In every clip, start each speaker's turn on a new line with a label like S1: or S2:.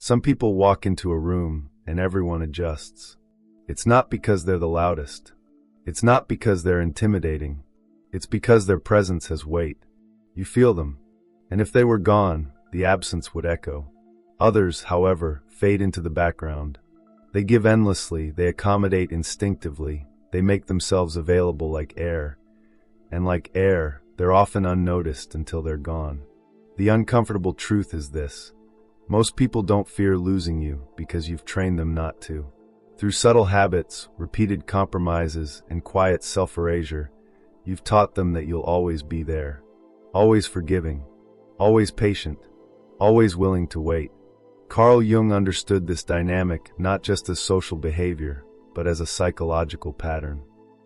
S1: Some people walk into a room and everyone adjusts. It's not because they're the loudest. It's not because they're intimidating. It's because their presence has weight. You feel them. And if they were gone, the absence would echo. Others, however, fade into the background. They give endlessly, they accommodate instinctively, they make themselves available like air. And like air, they're often unnoticed until they're gone. The uncomfortable truth is this: most people don't fear losing you because you've trained them not to. Through subtle habits, repeated compromises, and quiet self-erasure, you've taught them that you'll always be there. Always forgiving. Always patient. Always willing to wait. Carl Jung understood this dynamic not just as social behavior, but as a psychological pattern.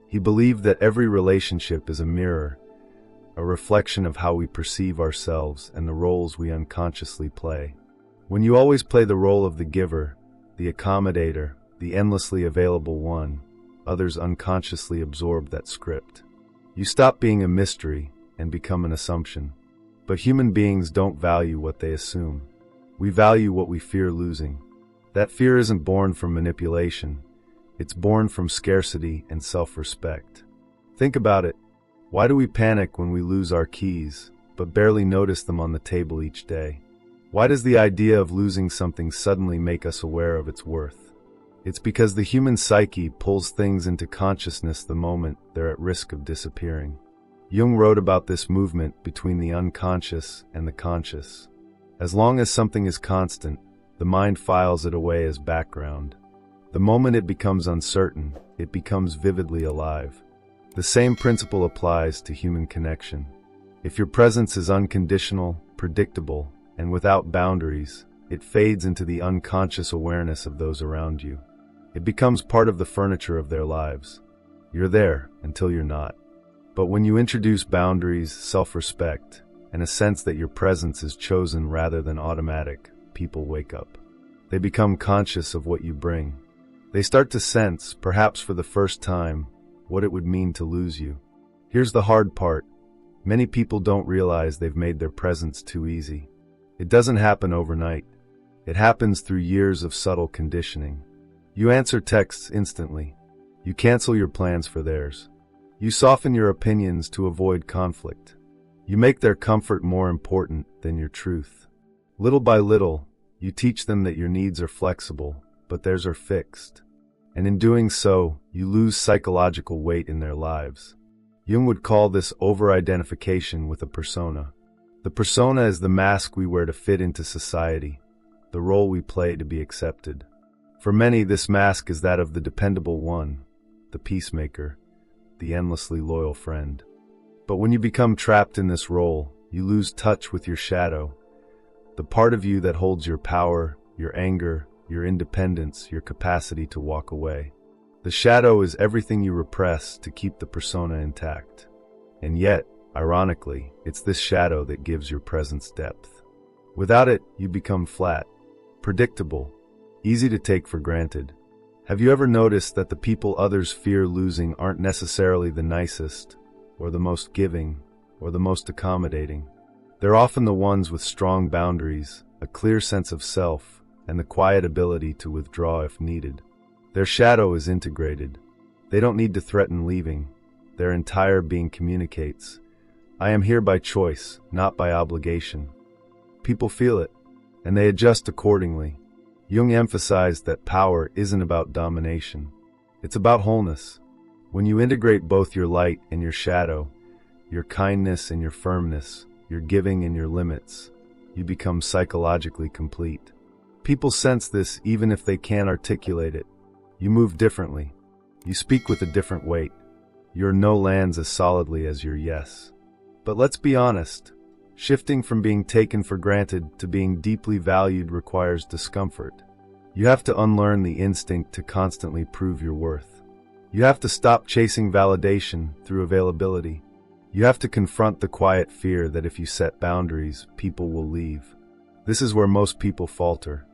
S1: He believed that every relationship is a mirror, a reflection of how we perceive ourselves and the roles we unconsciously play. When you always play the role of the giver, the accommodator, the endlessly available one, others unconsciously absorb that script. You stop being a mystery and become an assumption. But human beings don't value what they assume. We value what we fear losing. That fear isn't born from manipulation. It's born from scarcity and self-respect. Think about it. Why do we panic when we lose our keys, but barely notice them on the table each day? Why does the idea of losing something suddenly make us aware of its worth? It's because the human psyche pulls things into consciousness the moment they're at risk of disappearing. Jung wrote about this movement between the unconscious and the conscious. As long as something is constant, the mind files it away as background. The moment it becomes uncertain, it becomes vividly alive. The same principle applies to human connection. If your presence is unconditional, predictable, and without boundaries, it fades into the unconscious awareness of those around you. It becomes part of the furniture of their lives. You're there until you're not. But when you introduce boundaries, self-respect, and a sense that your presence is chosen rather than automatic, people wake up. They become conscious of what you bring. They start to sense, perhaps for the first time, what it would mean to lose you. Here's the hard part. Many people don't realize they've made their presence too easy. It doesn't happen overnight. It happens through years of subtle conditioning. You answer texts instantly. You cancel your plans for theirs. You soften your opinions to avoid conflict. You make their comfort more important than your truth. Little by little, you teach them that your needs are flexible, but theirs are fixed. And in doing so, you lose psychological weight in their lives. Jung would call this over-identification with a persona. The persona is the mask we wear to fit into society, the role we play to be accepted. For many, this mask is that of the dependable one, the peacemaker, the endlessly loyal friend. But when you become trapped in this role, you lose touch with your shadow, the part of you that holds your power, your anger, your independence, your capacity to walk away. The shadow is everything you repress to keep the persona intact. And yet, ironically, it's this shadow that gives your presence depth. Without it, you become flat, predictable, easy to take for granted. Have you ever noticed that the people others fear losing aren't necessarily the nicest, or the most giving, or the most accommodating? They're often the ones with strong boundaries, a clear sense of self, and the quiet ability to withdraw if needed. Their shadow is integrated. They don't need to threaten leaving. Their entire being communicates, "I am here by choice, not by obligation." People feel it, and they adjust accordingly. Jung emphasized that power isn't about domination. It's about wholeness. When you integrate both your light and your shadow, your kindness and your firmness, your giving and your limits, you become psychologically complete. People sense this even if they can't articulate it. You move differently. You speak with a different weight. Your no lands as solidly as your yes. But let's be honest. Shifting from being taken for granted to being deeply valued requires discomfort. You have to unlearn the instinct to constantly prove your worth. You have to stop chasing validation through availability. You have to confront the quiet fear that if you set boundaries, people will leave. This is where most people falter.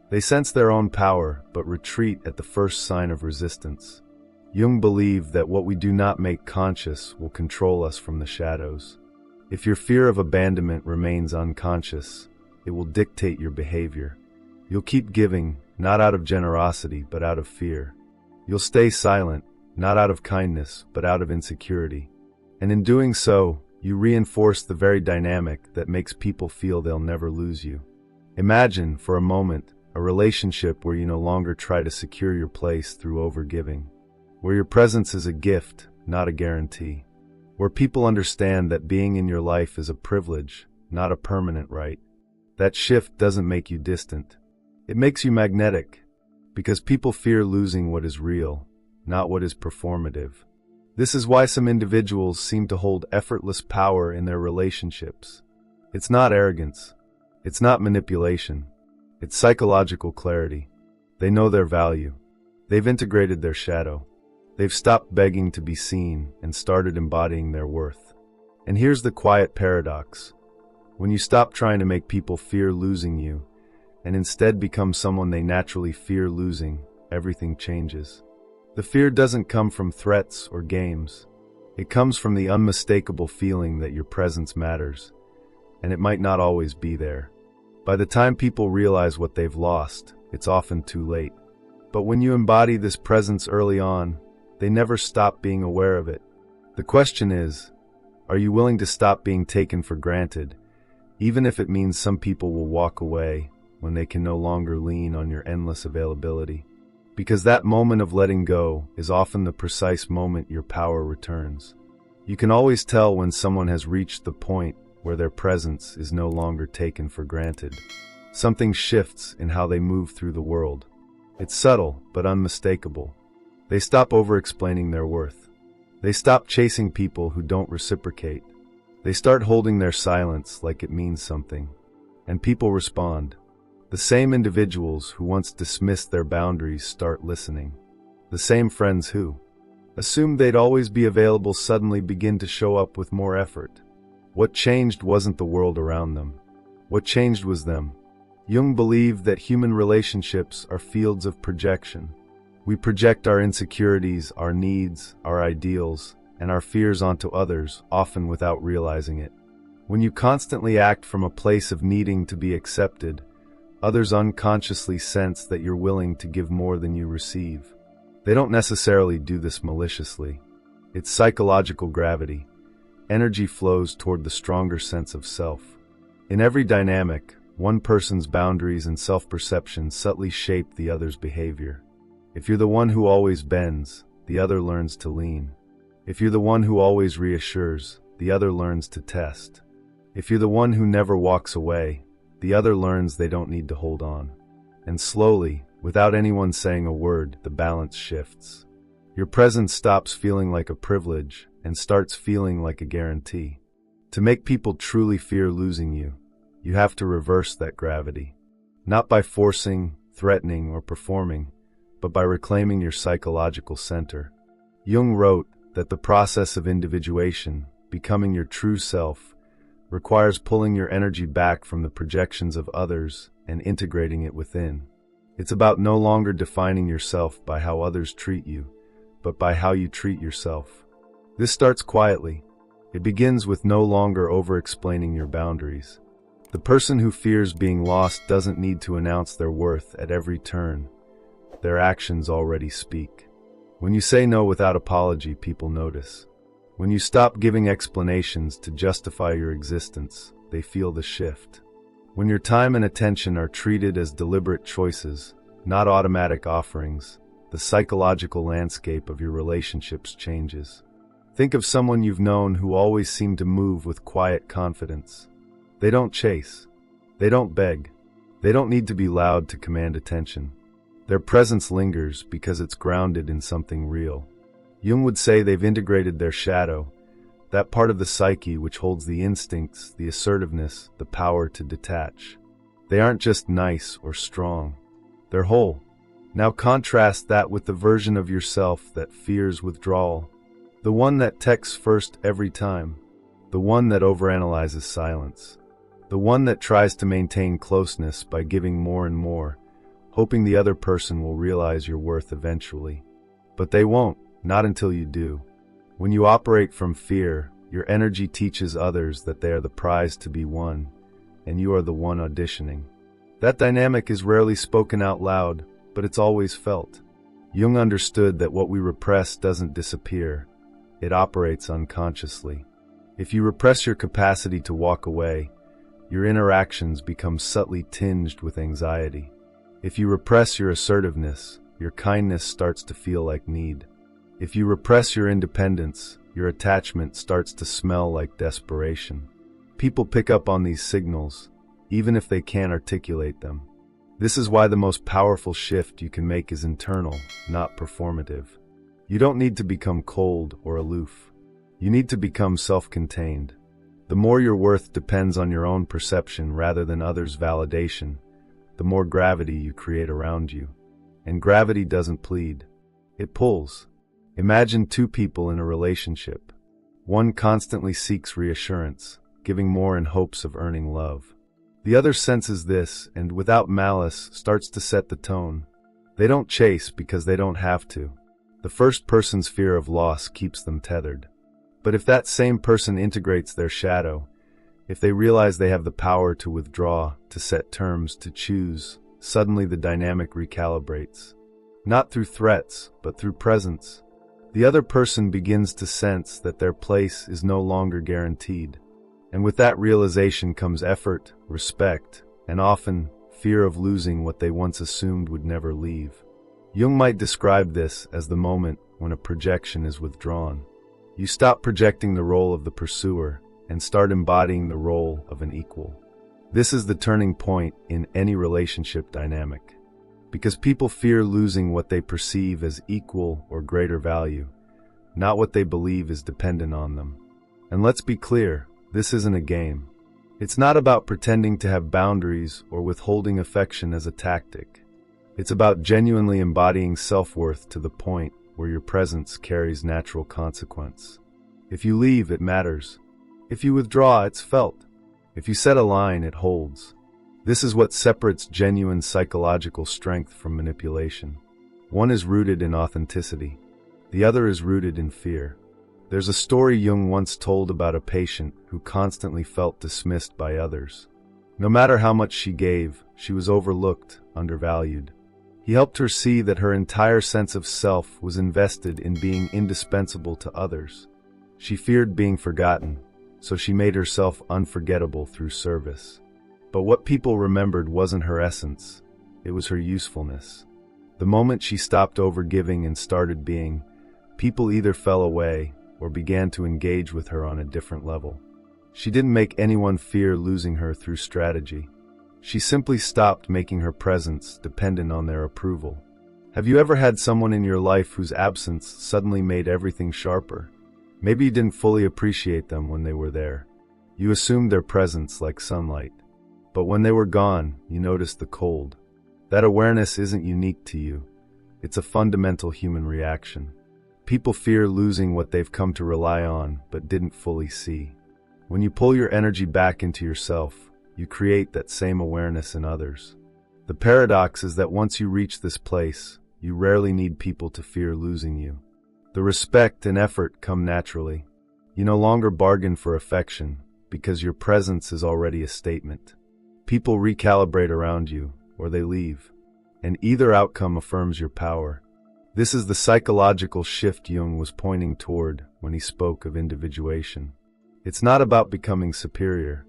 S1: They sense their own power, but retreat at the first sign of resistance. Jung believed that what we do not make conscious will control us from the shadows. If your fear of abandonment remains unconscious, it will dictate your behavior. You'll keep giving, not out of generosity, but out of fear. You'll stay silent, not out of kindness, but out of insecurity. And in doing so, you reinforce the very dynamic that makes people feel they'll never lose you. Imagine, for a moment, a relationship where you no longer try to secure your place through overgiving, where your presence is a gift, not a guarantee, where people understand that being in your life is a privilege, not a permanent right. That shift doesn't make you distant. It makes you magnetic, because people fear losing what is real, not what is performative. This is why some individuals seem to hold effortless power in their relationships. It's not arrogance. It's not manipulation. It's psychological clarity. They know their value. They've integrated their shadow. They've stopped begging to be seen and started embodying their worth. And here's the quiet paradox. When you stop trying to make people fear losing you, and instead become someone they naturally fear losing, everything changes. The fear doesn't come from threats or games. It comes from the unmistakable feeling that your presence matters, and it might not always be there. By the time people realize what they've lost, it's often too late. But when you embody this presence early on, they never stop being aware of it. The question is, are you willing to stop being taken for granted, even if it means some people will walk away when they can no longer lean on your endless availability? Because that moment of letting go is often the precise moment your power returns. You can always tell when someone has reached the point where their presence is no longer taken for granted. Something shifts in how they move through the world. It's subtle but unmistakable. They stop over-explaining their worth. They stop chasing people who don't reciprocate. They start holding their silence like it means something. And people respond. The same individuals who once dismissed their boundaries start listening. The same friends who assumed they'd always be available suddenly begin to show up with more effort. What changed wasn't the world around them. What changed was them. Jung believed that human relationships are fields of projection. We project our insecurities, our needs, our ideals, and our fears onto others, often without realizing it. When you constantly act from a place of needing to be accepted, others unconsciously sense that you're willing to give more than you receive. They don't necessarily do this maliciously. It's psychological gravity. Energy flows toward the stronger sense of self. In every dynamic, one person's boundaries and self-perception subtly shape the other's behavior. If you're the one who always bends, the other learns to lean. If you're the one who always reassures, the other learns to test. If you're the one who never walks away, the other learns they don't need to hold on. And slowly, without anyone saying a word, the balance shifts. Your presence stops feeling like a privilege and starts feeling like a guarantee. To make people truly fear losing you, you have to reverse that gravity. Not by forcing, threatening, or performing, but by reclaiming your psychological center. Jung wrote that the process of individuation, becoming your true self, requires pulling your energy back from the projections of others and integrating it within. It's about no longer defining yourself by how others treat you, but by how you treat yourself. This starts quietly. It begins with no longer over-explaining your boundaries. The person who fears being lost doesn't need to announce their worth at every turn. Their actions already speak. When you say no without apology, people notice. When you stop giving explanations to justify your existence, they feel the shift. When your time and attention are treated as deliberate choices, not automatic offerings, the psychological landscape of your relationships changes. Think of someone you've known who always seemed to move with quiet confidence. They don't chase. They don't beg. They don't need to be loud to command attention. Their presence lingers because it's grounded in something real. Jung would say they've integrated their shadow, that part of the psyche which holds the instincts, the assertiveness, the power to detach. They aren't just nice or strong. They're whole. Now contrast that with the version of yourself that fears withdrawal. The one that texts first every time. The one that overanalyzes silence. The one that tries to maintain closeness by giving more and more, hoping the other person will realize your worth eventually. But they won't. Not until you do. When you operate from fear, your energy teaches others that they are the prize to be won, and you are the one auditioning. That dynamic is rarely spoken out loud, but it's always felt. Jung understood that what we repress doesn't disappear. It operates unconsciously. If you repress your capacity to walk away, your interactions become subtly tinged with anxiety. If you repress your assertiveness, your kindness starts to feel like need. If you repress your independence, your attachment starts to smell like desperation. People pick up on these signals, even if they can't articulate them. This is why the most powerful shift you can make is internal, not performative. You don't need to become cold or aloof. You need to become self-contained. The more your worth depends on your own perception rather than others' validation, the more gravity you create around you. And gravity doesn't plead. It pulls. Imagine two people in a relationship. One constantly seeks reassurance, giving more in hopes of earning love. The other senses this and, without malice, starts to set the tone. They don't chase because they don't have to. The first person's fear of loss keeps them tethered. But if that same person integrates their shadow, if they realize they have the power to withdraw, to set terms, to choose, suddenly the dynamic recalibrates. Not through threats, but through presence. The other person begins to sense that their place is no longer guaranteed. And with that realization comes effort, respect, and often fear of losing what they once assumed would never leave. Jung might describe this as the moment when a projection is withdrawn. You stop projecting the role of the pursuer and start embodying the role of an equal. This is the turning point in any relationship dynamic. Because people fear losing what they perceive as equal or greater value, not what they believe is dependent on them. And let's be clear, this isn't a game. It's not about pretending to have boundaries or withholding affection as a tactic. It's about genuinely embodying self-worth to the point where your presence carries natural consequence. If you leave, it matters. If you withdraw, it's felt. If you set a line, it holds. This is what separates genuine psychological strength from manipulation. One is rooted in authenticity. The other is rooted in fear. There's a story Jung once told about a patient who constantly felt dismissed by others. No matter how much she gave, she was overlooked, undervalued. He helped her see that her entire sense of self was invested in being indispensable to others. She feared being forgotten, so she made herself unforgettable through service. But what people remembered wasn't her essence, it was her usefulness. The moment she stopped overgiving and started being, people either fell away or began to engage with her on a different level. She didn't make anyone fear losing her through strategy. She simply stopped making her presence dependent on their approval. Have you ever had someone in your life whose absence suddenly made everything sharper? Maybe you didn't fully appreciate them when they were there. You assumed their presence like sunlight. But when they were gone, you noticed the cold. That awareness isn't unique to you. It's a fundamental human reaction. People fear losing what they've come to rely on but didn't fully see. When you pull your energy back into yourself, you create that same awareness in others. The paradox is that once you reach this place, you rarely need people to fear losing you. The respect and effort come naturally. You no longer bargain for affection because your presence is already a statement. People recalibrate around you, or they leave, and either outcome affirms your power. This is the psychological shift Jung was pointing toward when he spoke of individuation. It's not about becoming superior.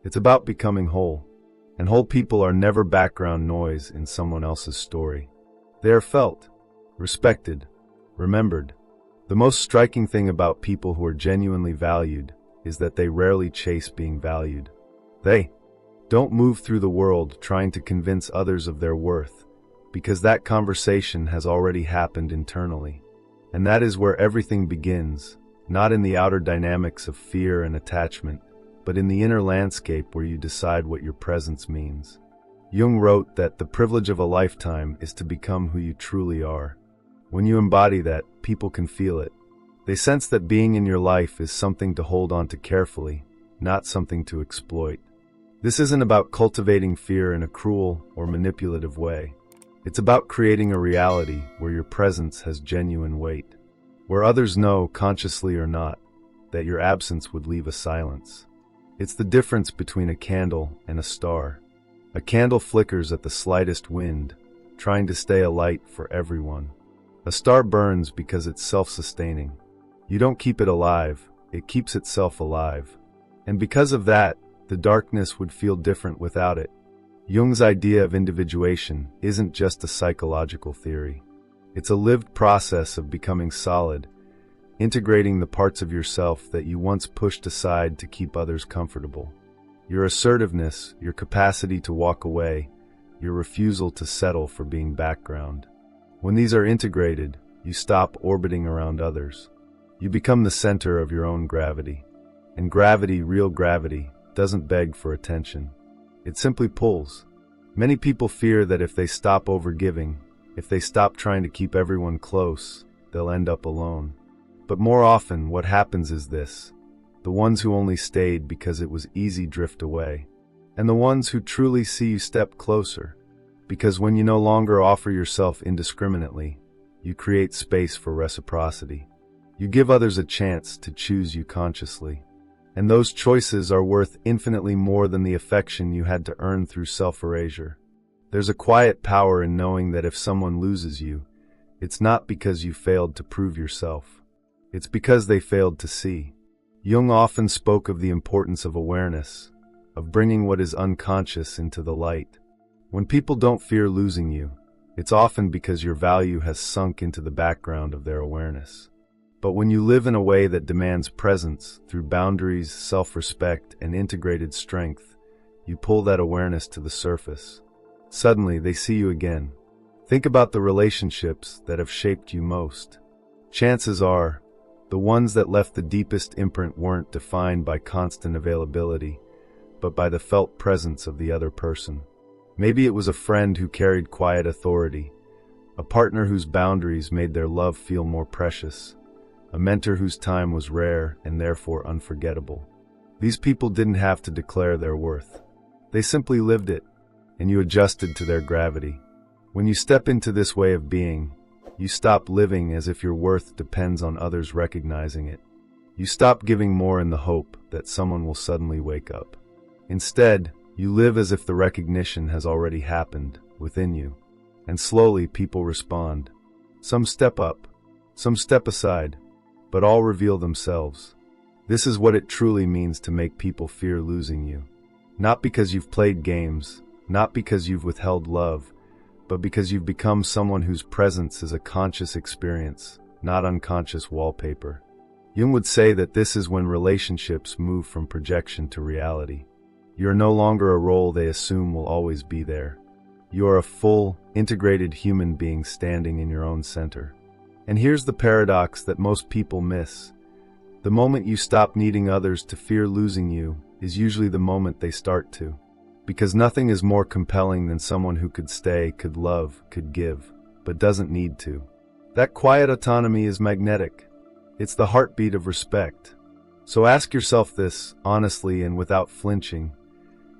S1: It's about becoming whole. And whole people are never background noise in someone else's story. They are felt, respected, remembered. The most striking thing about people who are genuinely valued is that they rarely chase being valued. They don't move through the world trying to convince others of their worth, because that conversation has already happened internally. And that is where everything begins, not in the outer dynamics of fear and attachment, but in the inner landscape where you decide what your presence means. Jung wrote that the privilege of a lifetime is to become who you truly are. When you embody that, people can feel it. They sense that being in your life is something to hold on to carefully, not something to exploit. This isn't about cultivating fear in a cruel or manipulative way. It's about creating a reality where your presence has genuine weight, where others know, consciously or not, that your absence would leave a silence. It's the difference between a candle and a star. A candle flickers at the slightest wind, trying to stay alight for everyone. A star burns because it's self-sustaining. You don't keep it alive, it keeps itself alive. And because of that, the darkness would feel different without it. Jung's idea of individuation isn't just a psychological theory. It's a lived process of becoming solid, integrating the parts of yourself that you once pushed aside to keep others comfortable. Your assertiveness, your capacity to walk away, your refusal to settle for being background. When these are integrated, you stop orbiting around others. You become the center of your own gravity. And gravity, real gravity, doesn't beg for attention. It simply pulls. Many people fear that if they stop overgiving, if they stop trying to keep everyone close, they'll end up alone. But more often, what happens is this. The ones who only stayed because it was easy drift away. And the ones who truly see you step closer. Because when you no longer offer yourself indiscriminately, you create space for reciprocity. You give others a chance to choose you consciously. And those choices are worth infinitely more than the affection you had to earn through self-erasure. There's a quiet power in knowing that if someone loses you, it's not because you failed to prove yourself. It's because they failed to see. Jung often spoke of the importance of awareness, of bringing what is unconscious into the light. When people don't fear losing you, it's often because your value has sunk into the background of their awareness. But when you live in a way that demands presence through boundaries, self-respect, and integrated strength, you pull that awareness to the surface. Suddenly, they see you again. Think about the relationships that have shaped you most. Chances are, the ones that left the deepest imprint weren't defined by constant availability, but by the felt presence of the other person. Maybe it was a friend who carried quiet authority, a partner whose boundaries made their love feel more precious, a mentor whose time was rare and therefore unforgettable. These people didn't have to declare their worth. They simply lived it, and you adjusted to their gravity. When you step into this way of being, you stop living as if your worth depends on others recognizing it. You stop giving more in the hope that someone will suddenly wake up. Instead, you live as if the recognition has already happened within you, and slowly people respond. Some step up, some step aside, but all reveal themselves. This is what it truly means to make people fear losing you. Not because you've played games, not because you've withheld love, but because you've become someone whose presence is a conscious experience, not unconscious wallpaper. Jung would say that this is when relationships move from projection to reality. You are no longer a role they assume will always be there. You are a full, integrated human being standing in your own center. And here's the paradox that most people miss. The moment you stop needing others to fear losing you is usually the moment they start to. Because nothing is more compelling than someone who could stay, could love, could give, but doesn't need to. That quiet autonomy is magnetic. It's the heartbeat of respect. So ask yourself this, honestly and without flinching.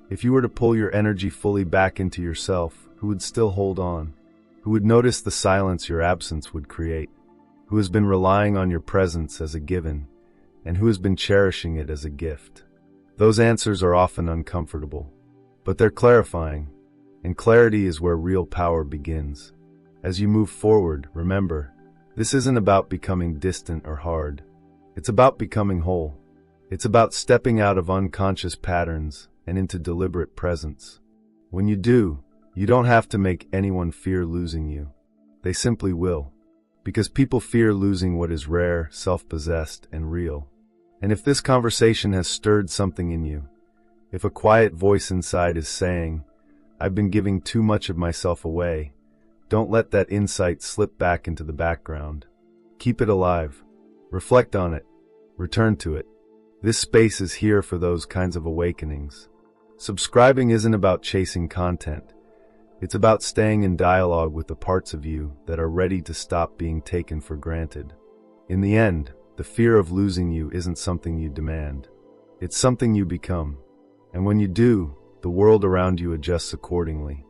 S1: If you were to pull your energy fully back into yourself, who would still hold on? Who would notice the silence your absence would create? Who has been relying on your presence as a given, and who has been cherishing it as a gift? Those answers are often uncomfortable, but they're clarifying, and clarity is where real power begins. As you move forward, remember, this isn't about becoming distant or hard. It's about becoming whole. It's about stepping out of unconscious patterns and into deliberate presence. When you do, you don't have to make anyone fear losing you. They simply will. Because people fear losing what is rare, self-possessed, and real. And if this conversation has stirred something in you, if a quiet voice inside is saying, "I've been giving too much of myself away," don't let that insight slip back into the background. Keep it alive. Reflect on it. Return to it. This space is here for those kinds of awakenings. Subscribing isn't about chasing content. It's about staying in dialogue with the parts of you that are ready to stop being taken for granted. In the end, the fear of losing you isn't something you demand. It's something you become. And when you do, the world around you adjusts accordingly.